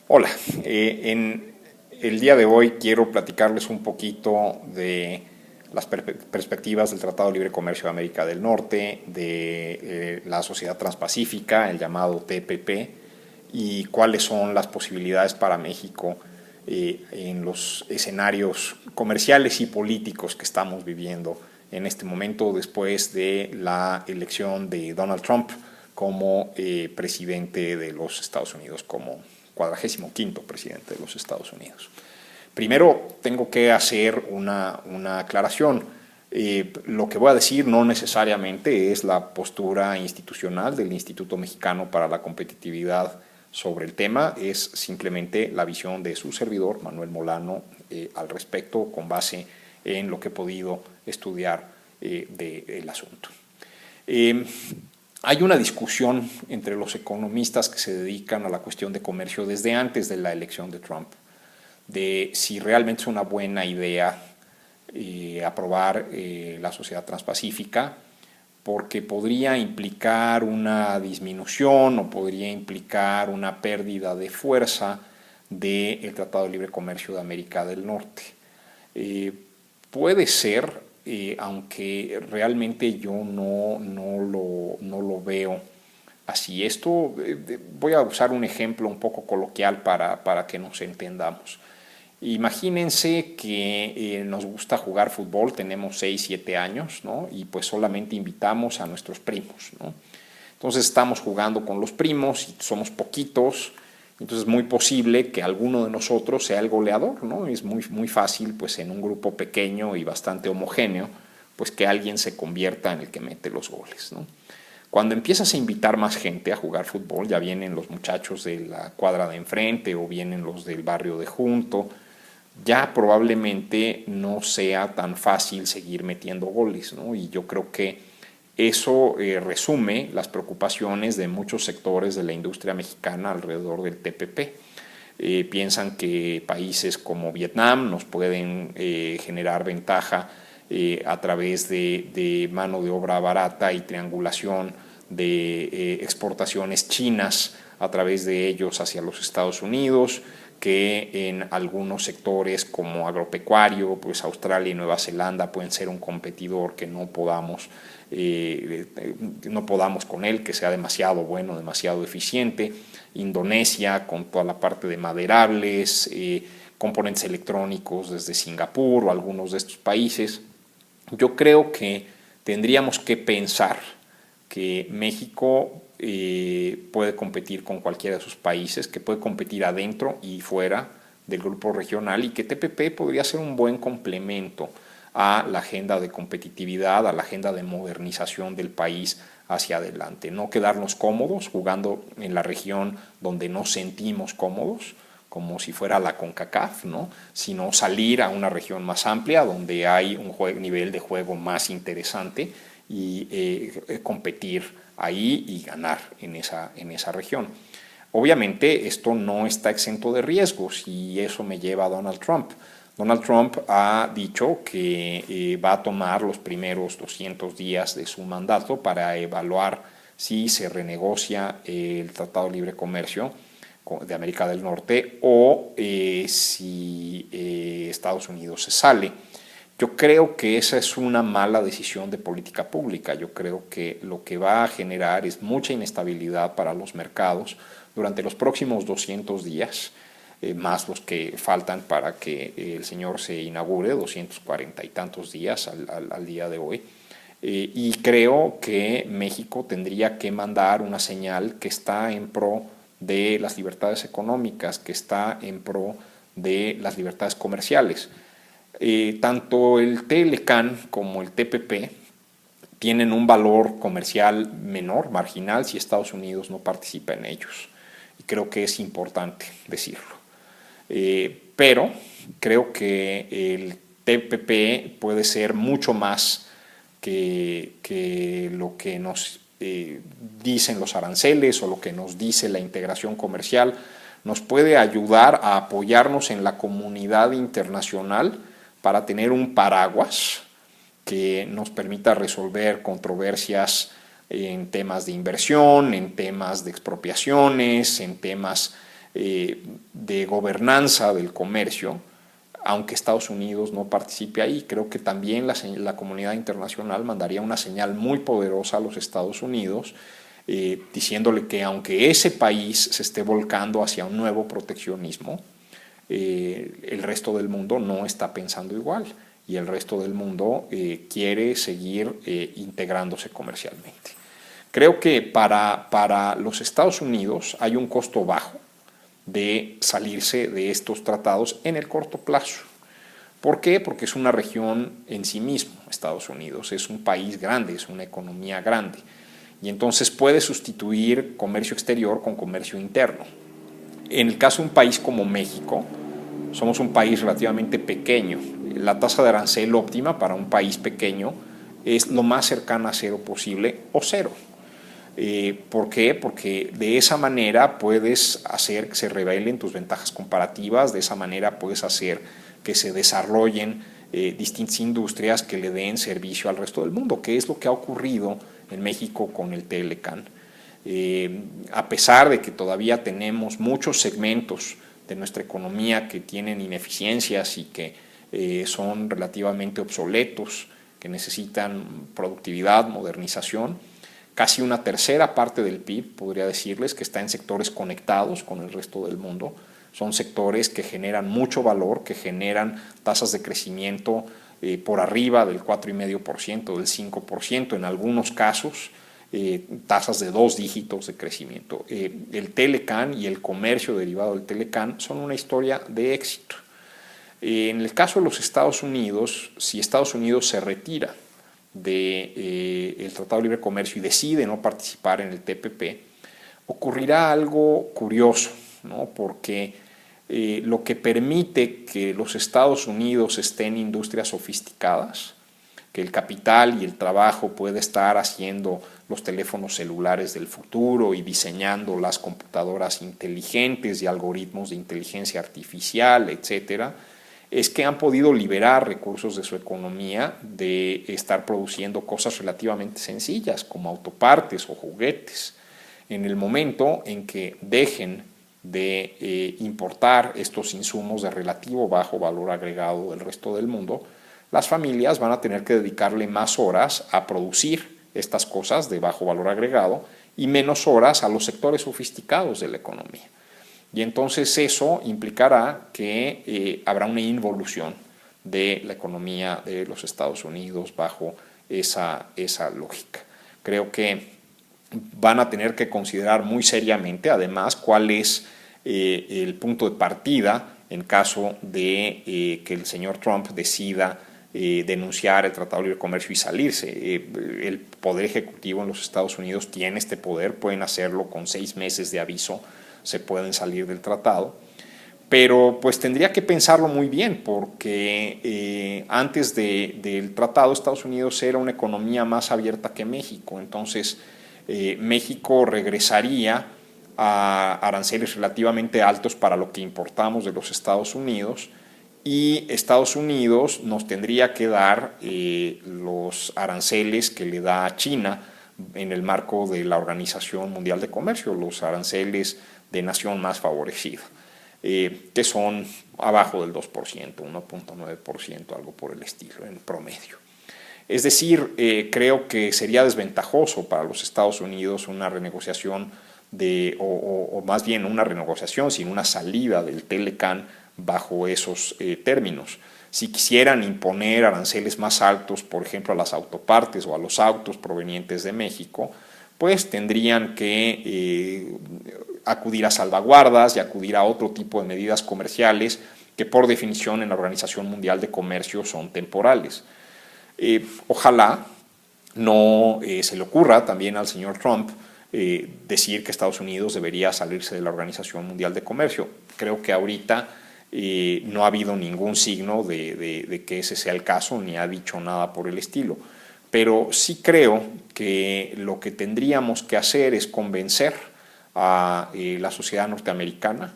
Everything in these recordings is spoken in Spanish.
Hola, en el día de hoy quiero platicarles un poquito de las perspectivas del Tratado de Libre Comercio de América del Norte, de la Sociedad Transpacífica, el llamado TPP, y cuáles son las posibilidades para México en los escenarios comerciales y políticos que estamos viviendo en este momento después de la elección de Donald Trump como presidente de los Estados Unidos, como 45º presidente de los Estados Unidos. Primero tengo que hacer una aclaración. Lo que voy a decir no necesariamente es la postura institucional del Instituto Mexicano para la Competitividad sobre el tema, es simplemente la visión de su servidor, Manuel Molano, al respecto, con base en lo que he podido estudiar del asunto. Hay una discusión entre los economistas que se dedican a la cuestión de comercio desde antes de la elección de Trump, de si realmente es una buena idea aprobar la Sociedad Transpacífica, porque podría implicar una disminución o podría implicar una pérdida de fuerza del Tratado de Libre Comercio de América del Norte. Puede ser, aunque realmente yo no lo veo así. Voy a usar un ejemplo un poco coloquial para que nos entendamos. Imagínense que nos gusta jugar fútbol, tenemos 6, 7 años, ¿no? Y pues solamente invitamos a nuestros primos, ¿no? Entonces estamos jugando con los primos y somos poquitos, entonces es muy posible que alguno de nosotros sea el goleador, ¿no? Es muy fácil, pues en un grupo pequeño y bastante homogéneo, pues que alguien se convierta en el que mete los goles, ¿no? Cuando empiezas a invitar más gente a jugar fútbol, ya vienen los muchachos de la cuadra de enfrente o vienen los del barrio de junto, ya probablemente no sea tan fácil seguir metiendo goles, ¿no? Y yo creo que eso resume las preocupaciones de muchos sectores de la industria mexicana alrededor del TPP. Piensan que países como Vietnam nos pueden generar ventaja a través de mano de obra barata y triangulación de exportaciones chinas a través de ellos hacia los Estados Unidos, que en algunos sectores como agropecuario, pues Australia y Nueva Zelanda pueden ser un competidor que no podamos con él, que sea demasiado bueno, demasiado eficiente. Indonesia con toda la parte de maderables, componentes electrónicos desde Singapur o algunos de estos países. Yo creo que tendríamos que pensar que México puede competir con cualquiera de sus países, que puede competir adentro y fuera del grupo regional y que TPP podría ser un buen complemento a la agenda de competitividad, a la agenda de modernización del país hacia adelante. No quedarnos cómodos jugando en la región donde nos sentimos cómodos, como si fuera la CONCACAF, ¿no? Sino salir a una región más amplia donde hay un nivel de juego más interesante y competir ahí y ganar en esa región. Obviamente esto no está exento de riesgos y eso me lleva a Donald Trump. Donald Trump ha dicho que va a tomar los primeros 200 días de su mandato para evaluar si se renegocia el Tratado de Libre Comercio de América del Norte o si Estados Unidos se sale. Yo creo que esa es una mala decisión de política pública. Yo creo que lo que va a generar es mucha inestabilidad para los mercados durante los próximos 200 días, más los que faltan para que el señor se inaugure, 240 y tantos días al día de hoy. Y creo que México tendría que mandar una señal que está en pro de las libertades económicas, que está en pro de las libertades comerciales. Tanto el TLCAN como el TPP tienen un valor comercial menor, marginal, si Estados Unidos no participa en ellos. Y creo que es importante decirlo. Pero creo que el TPP puede ser mucho más que lo que nos dicen los aranceles o lo que nos dice la integración comercial. Nos puede ayudar a apoyarnos en la comunidad internacional para tener un paraguas que nos permita resolver controversias en temas de inversión, en temas de expropiaciones, en temas de gobernanza del comercio, aunque Estados Unidos no participe ahí. Creo que también la comunidad internacional mandaría una señal muy poderosa a los Estados Unidos, diciéndole que aunque ese país se esté volcando hacia un nuevo proteccionismo, el resto del mundo no está pensando igual y el resto del mundo quiere seguir integrándose comercialmente. Creo que para los Estados Unidos hay un costo bajo de salirse de estos tratados en el corto plazo. ¿Por qué? Porque es una región en sí mismo. Estados Unidos es un país grande, es una economía grande, y entonces puede sustituir comercio exterior con comercio interno. En el caso de un país como México, somos un país relativamente pequeño. La tasa de arancel óptima para un país pequeño es lo más cercana a cero posible o cero. ¿Por qué? Porque de esa manera puedes hacer que se revelen tus ventajas comparativas, de esa manera puedes hacer que se desarrollen distintas industrias que le den servicio al resto del mundo, que es lo que ha ocurrido en México con el Telecán. A pesar de que todavía tenemos muchos segmentos de nuestra economía que tienen ineficiencias y que son relativamente obsoletos, que necesitan productividad, modernización, casi una tercera parte del PIB, podría decirles, que está en sectores conectados con el resto del mundo. Son sectores que generan mucho valor, que generan tasas de crecimiento por arriba del 4,5%, del 5%, en algunos casos tasas de 2 dígitos de crecimiento. El Telecán y el comercio derivado del Telecán son una historia de éxito. En el caso de los Estados Unidos, si Estados Unidos se retira del Tratado de Libre Comercio y decide no participar en el TPP, ocurrirá algo curioso, ¿no? Porque lo que permite que los Estados Unidos estén en industrias sofisticadas, que el capital y el trabajo puede estar haciendo los teléfonos celulares del futuro y diseñando las computadoras inteligentes y algoritmos de inteligencia artificial, etcétera, es que han podido liberar recursos de su economía de estar produciendo cosas relativamente sencillas como autopartes o juguetes. En el momento en que dejen de importar estos insumos de relativo bajo valor agregado del resto del mundo, las familias van a tener que dedicarle más horas a producir estas cosas de bajo valor agregado y menos horas a los sectores sofisticados de la economía. Y entonces eso implicará que habrá una involución de la economía de los Estados Unidos bajo esa lógica. Creo que van a tener que considerar muy seriamente, además, cuál es el punto de partida en caso de que el señor Trump decida denunciar el Tratado de Libre Comercio y salirse. El Poder Ejecutivo en los Estados Unidos tiene este poder, pueden hacerlo con 6 meses de aviso, se pueden salir del tratado, pero pues tendría que pensarlo muy bien porque antes del tratado Estados Unidos era una economía más abierta que México, entonces México regresaría a aranceles relativamente altos para lo que importamos de los Estados Unidos y Estados Unidos nos tendría que dar los aranceles que le da a China en el marco de la Organización Mundial de Comercio, los aranceles de nación más favorecida, que son abajo del 2%, 1,9%, algo por el estilo, en promedio. Es decir, creo que sería desventajoso para los Estados Unidos una renegociación o más bien una renegociación sin una salida del Telecán bajo esos términos. Si quisieran imponer aranceles más altos, por ejemplo, a las autopartes o a los autos provenientes de México, pues tendrían que acudir a salvaguardas y acudir a otro tipo de medidas comerciales que por definición en la Organización Mundial de Comercio son temporales. Ojalá no se le ocurra también al señor Trump decir que Estados Unidos debería salirse de la Organización Mundial de Comercio. Creo que ahorita no ha habido ningún signo de que ese sea el caso, ni ha dicho nada por el estilo. Pero sí creo que lo que tendríamos que hacer es convencer a la sociedad norteamericana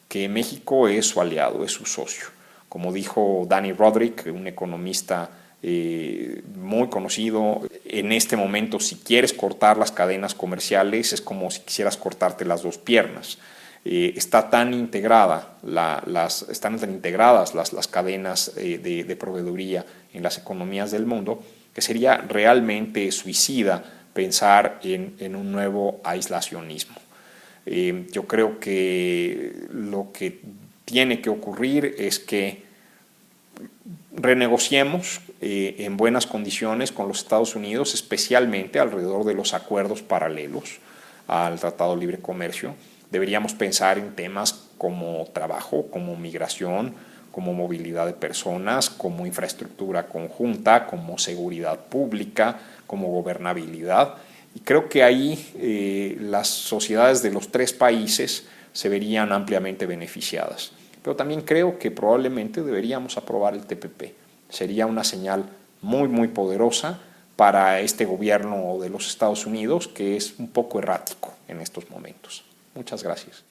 que México es su aliado, es su socio. Como dijo Danny Roderick, un economista muy conocido, en este momento si quieres cortar las cadenas comerciales es como si quisieras cortarte las 2 piernas. están tan integradas las cadenas de proveeduría en las economías del mundo, que sería realmente suicida pensar en un nuevo aislacionismo. Yo creo que lo que tiene que ocurrir es que renegociemos en buenas condiciones con los Estados Unidos, especialmente alrededor de los acuerdos paralelos al Tratado de Libre Comercio. Deberíamos pensar en temas como trabajo, como migración, como movilidad de personas, como infraestructura conjunta, como seguridad pública, como gobernabilidad. Y creo que ahí las sociedades de los tres países se verían ampliamente beneficiadas. Pero también creo que probablemente deberíamos aprobar el TPP. Sería una señal muy, muy poderosa para este gobierno de los Estados Unidos, que es un poco errático en estos momentos. Muchas gracias.